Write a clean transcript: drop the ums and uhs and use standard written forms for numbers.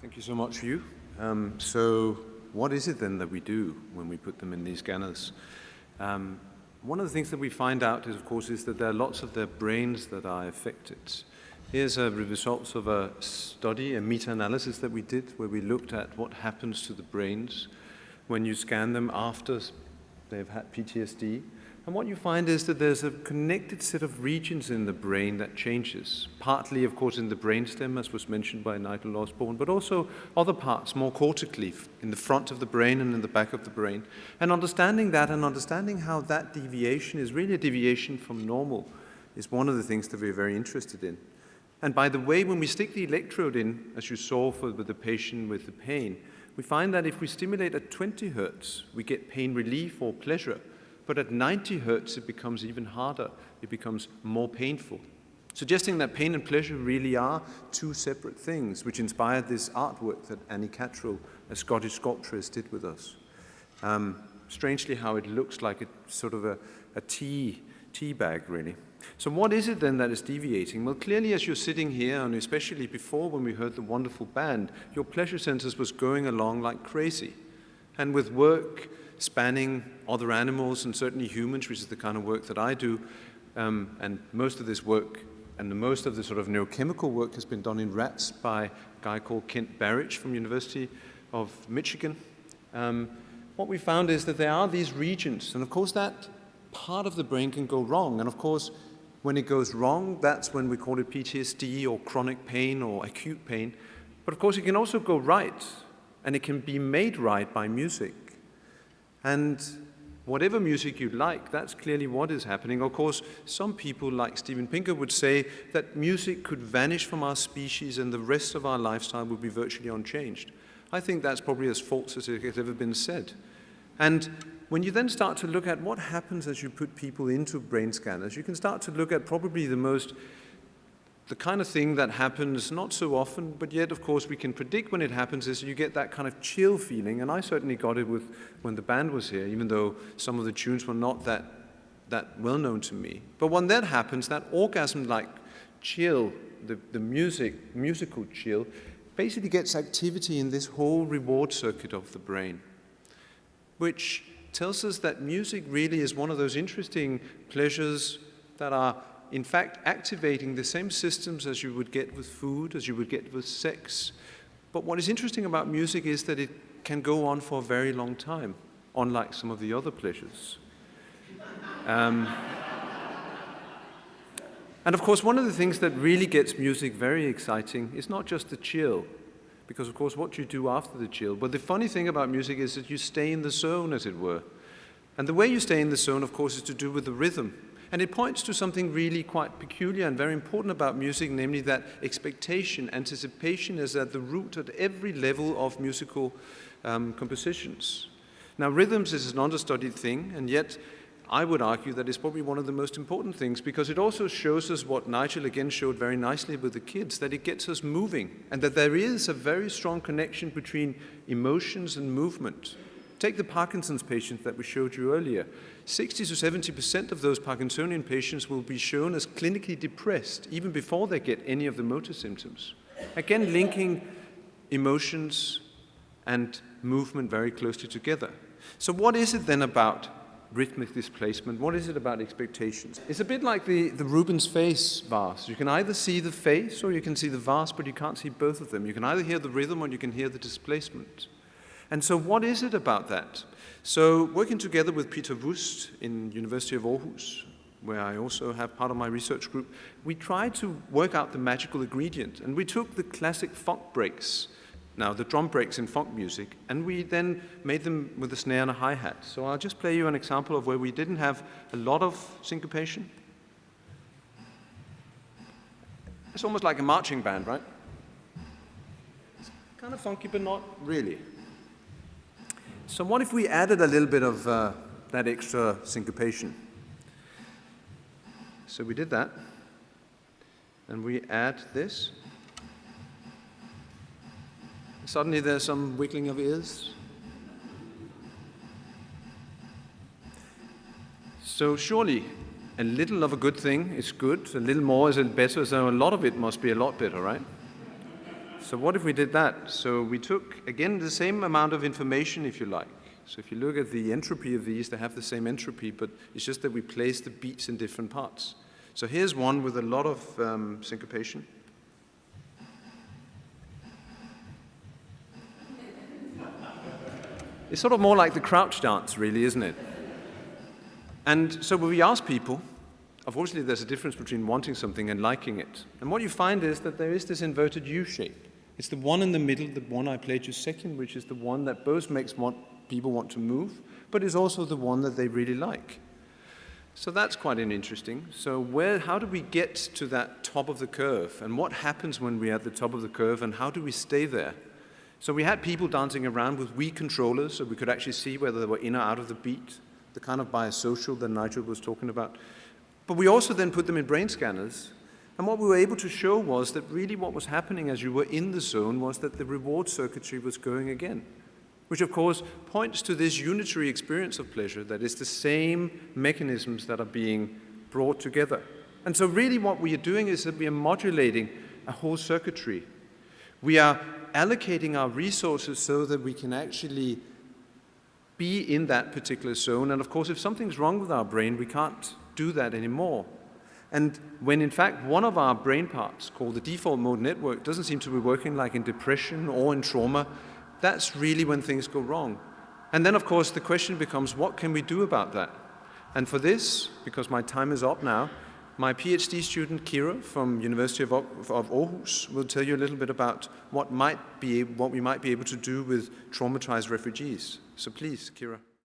Thank you so much, Hugh. So what is it then that we do when we put them in these scanners? One of the things that we find out is, of course, is that there are lots of their brains that are affected. Here's the results of a study, a meta-analysis that we did, where we looked at what happens to the brains when you scan them after they've had PTSD. And what you find is that there's a connected set of regions in the brain that changes, partly, of course, in the brainstem, as was mentioned by Nigel Osborne, but also other parts, more cortically, in the front of the brain and in the back of the brain. And understanding that and understanding how that deviation is really a deviation from normal is one of the things that we're very interested in. And by the way, when we stick the electrode in, as you saw with the patient with the pain, we find that if we stimulate at 20 hertz, we get pain relief or pleasure. But at 90 hertz, it becomes even harder. It becomes more painful, suggesting that pain and pleasure really are two separate things, which inspired this artwork that Annie Cattrall, a Scottish sculptress, did with us. Strangely, how it looks like a sort of a tea bag, really. So what is it then that is deviating? Well, clearly, as you're sitting here, and especially before when we heard the wonderful band, your pleasure centers was going along like crazy. And with work spanning other animals and certainly humans, which is the kind of work that I do, and most of this work and most of the sort of neurochemical work has been done in rats by a guy called Kent Barrich from University of Michigan. What we found is that there are these regions, and of course that part of the brain can go wrong, and of course when it goes wrong, that's when we call it PTSD or chronic pain or acute pain. But of course it can also go right, and it can be made right by music. And whatever music you like, that's clearly what is happening. Of course, some people like Steven Pinker would say that music could vanish from our species and the rest of our lifestyle would be virtually unchanged. I think that's probably as false as it has ever been said. And when you then start to look at what happens as you put people into brain scanners, you can start to look at probably the kind of thing that happens not so often, but yet, of course, we can predict when it happens is you get that kind of chill feeling, and I certainly got it when the band was here, even though some of the tunes were not that well known to me. But when that happens, that orgasm-like chill, the musical chill, basically gets activity in this whole reward circuit of the brain, which tells us that music really is one of those interesting pleasures that are in fact activating the same systems as you would get with food, as you would get with sex. But what is interesting about music is that it can go on for a very long time, unlike some of the other pleasures. And of course, one of the things that really gets music very exciting is not just the chill, because of course what you do after the chill, but the funny thing about music is that you stay in the zone, as it were. And the way you stay in the zone, of course, is to do with the rhythm. And it points to something really quite peculiar and very important about music, namely that expectation, anticipation is at the root at every level of musical compositions. Now, rhythms is an understudied thing, and yet I would argue that it's probably one of the most important things, because it also shows us what Nigel again showed very nicely with the kids, that it gets us moving, and that there is a very strong connection between emotions and movement. Take the Parkinson's patients that we showed you earlier. 60 to 70% of those Parkinsonian patients will be shown as clinically depressed even before they get any of the motor symptoms. Again, linking emotions and movement very closely together. So what is it then about rhythmic displacement? What is it about expectations? It's a bit like the Rubens face vase. You can either see the face or you can see the vase, but you can't see both of them. You can either hear the rhythm or you can hear the displacement. And so what is it about that? So working together with Peter Wust in University of Aarhus, where I also have part of my research group, we tried to work out the magical ingredient. And we took the classic funk breaks, now the drum breaks in funk music, and we then made them with a snare and a hi-hat. So I'll just play you an example of where we didn't have a lot of syncopation. It's almost like a marching band, right? It's kind of funky, but not really. So what if we added a little bit of that extra syncopation? So we did that, and we add this. Suddenly there's some wiggling of ears. So surely a little of a good thing is good, a little more is better, so a lot of it must be a lot better, right? So what if we did that? So we took, again, the same amount of information, if you like. So if you look at the entropy of these, they have the same entropy, but it's just that we place the beats in different parts. So here's one with a lot of syncopation. It's sort of more like the crouch dance, really, isn't it? And so when we ask people, obviously there's a difference between wanting something and liking it. And what you find is that there is this inverted U shape. It's the one in the middle, the one I played you second, which is the one that both makes people want to move, but is also the one that they really like. So that's quite interesting. So how do we get to that top of the curve? And what happens when we're at the top of the curve, and how do we stay there? So we had people dancing around with Wii controllers, so we could actually see whether they were in or out of the beat, the kind of biosocial that Nigel was talking about. But we also then put them in brain scanners. And what we were able to show was that really what was happening as you were in the zone was that the reward circuitry was going again, which of course points to this unitary experience of pleasure, that is the same mechanisms that are being brought together. And so really what we are doing is that we are modulating a whole circuitry. We are allocating our resources so that we can actually be in that particular zone. And of course, if something's wrong with our brain, we can't do that anymore. And when in fact one of our brain parts, called the default mode network, doesn't seem to be working, like in depression or in trauma, that's really when things go wrong. And then of course the question becomes, what can we do about that? And for this, because my time is up now, my PhD student Kira from University of Aarhus will tell you a little bit about what we might be able to do with traumatized refugees. So please, Kira.